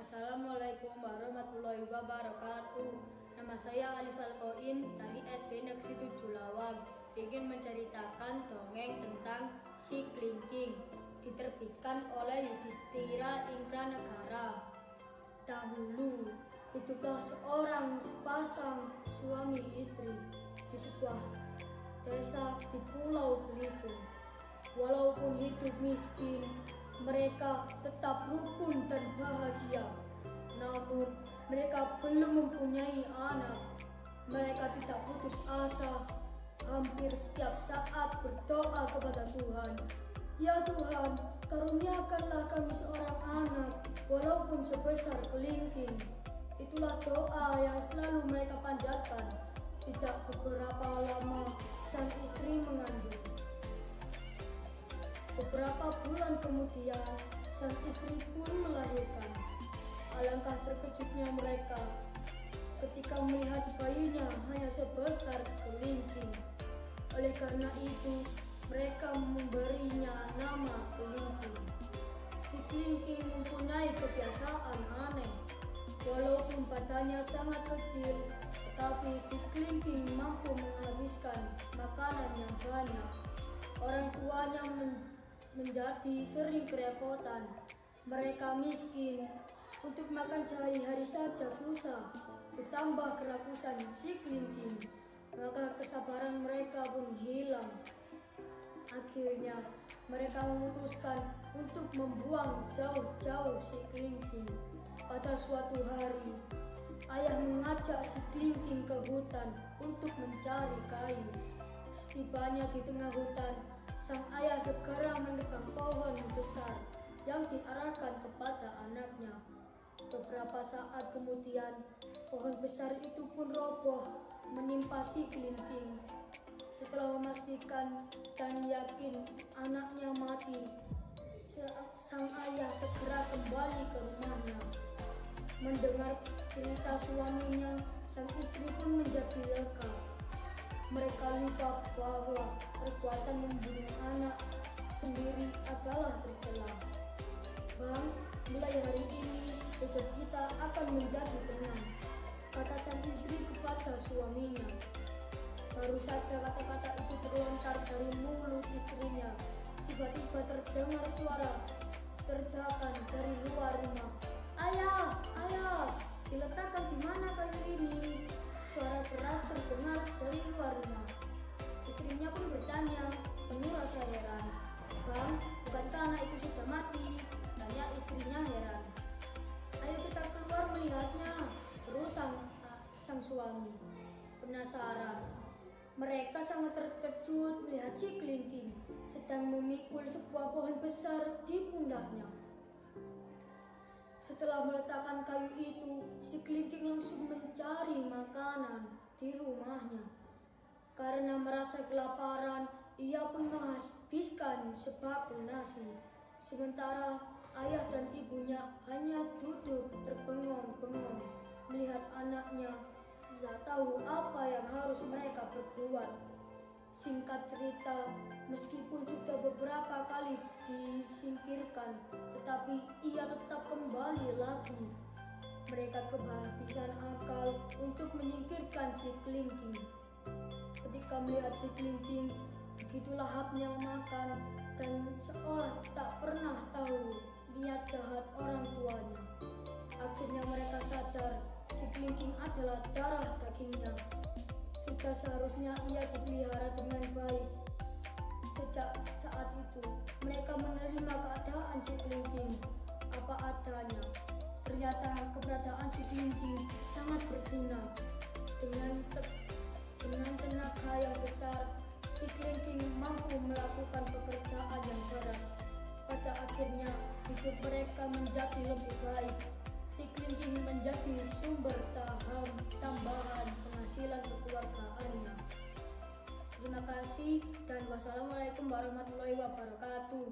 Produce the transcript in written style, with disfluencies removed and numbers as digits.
Assalamualaikum warahmatullahi wabarakatuh. Nama saya Alif Alkoin dari SD Negeri 7 Lawang. Ingin menceritakan dongeng tentang si Klingking, diterbitkan oleh Yudhistira Ingranegara. Dahulu hiduplah sepasang suami istri di sebuah desa di Pulau Belitung. Walaupun hidup miskin, mereka tetap rukun dan bahagia. Namun, mereka belum mempunyai anak. Mereka tidak putus asa. Hampir setiap saat berdoa kepada Tuhan. Ya Tuhan, karuniakanlah kami seorang anak, walaupun sebesar kelingking. Itulah doa yang selalu mereka panjatkan. Tidak beberapa lama, sang istri mengandung. Beberapa bulan kemudian, sang istri pun melahirkan. Alangkah terkejutnya mereka ketika melihat bayinya hanya sebesar kelingking. Oleh karena itu, mereka memberinya nama Klingking. Si Klingking mempunyai kebiasaan aneh. Walaupun badannya sangat kecil, tetapi si Klingking mampu menghabiskan makanan yang banyak. Orang tuanya menjadi sering kerepotan. Mereka miskin, untuk makan sehari-hari saja susah, ditambah kerakusan si Klingking, maka kesabaran mereka pun hilang. Akhirnya mereka memutuskan untuk membuang jauh-jauh si Klingking. Pada suatu hari, ayah mengajak si Klingking ke hutan untuk mencari kayu. Setibanya di tengah hutan, sang ayah segera menebang pohon besar yang diarahkan kepada anaknya. Beberapa saat kemudian, pohon besar itu pun roboh menimpa si Klingking. Setelah memastikan dan yakin anaknya mati, sang ayah segera kembali ke rumahnya. Mendengar cerita suaminya, sang istri pun menjadi lega. Mereka lupa bahwa perbuatan membunuh anak sendiri adalah tercela. Bang, mulai hari ini hidup kita akan menjadi tenang, kata sang istri kepada suaminya. Baru saja kata-kata itu terlontar dari mulut istrinya, tiba-tiba terdengar suara terjakan dari luar rumah. Ayah, ayah, diletakkan di mana kayu ini? Suara keras terdengar dari luar rumah. Istrinya pun bertanya, penuh rasa heran. Bang, bukankah anak itu sudah mati? Tanya istrinya heran. Ayo kita keluar melihatnya, seru sang suami. Penasaran, mereka sangat terkejut melihat si Klingking sedang memikul sebuah pohon besar di pundaknya. Setelah meletakkan kayu itu, si Klingking langsung mencari makanan di rumahnya. Karena merasa kelaparan, ia pun menghabiskan sebakul nasi. Sementara ayah dan ibunya hanya duduk terbengong-bengong melihat anaknya. Tidak tahu apa yang harus mereka perbuat. Singkat cerita, meskipun sudah beberapa kali disingkirkan, tetapi ia tetap kembali lagi. Mereka kehabisan akal untuk menyingkirkan si Klingking. Ketika melihat si Klingking begitu lahapnya makan dan seolah tak pernah tahu niat jahat orang tuanya. Akhirnya mereka sadar si Klingking adalah darah dagingnya. Sudah seharusnya ia dipelihara dengan baik. Sejak saat itu, mereka menerima keadaan si Klingking apa adanya. Ternyata keberadaan si Klingking sangat berguna. Dengan tenaga yang besar, si Klingking mampu melakukan pekerjaan yang berat. Pada akhirnya, hidup mereka menjadi lebih baik. Si Klingking menjadi sumber tambahan penghasilan kekeluargaannya. Terima kasih dan wassalamualaikum warahmatullahi wabarakatuh.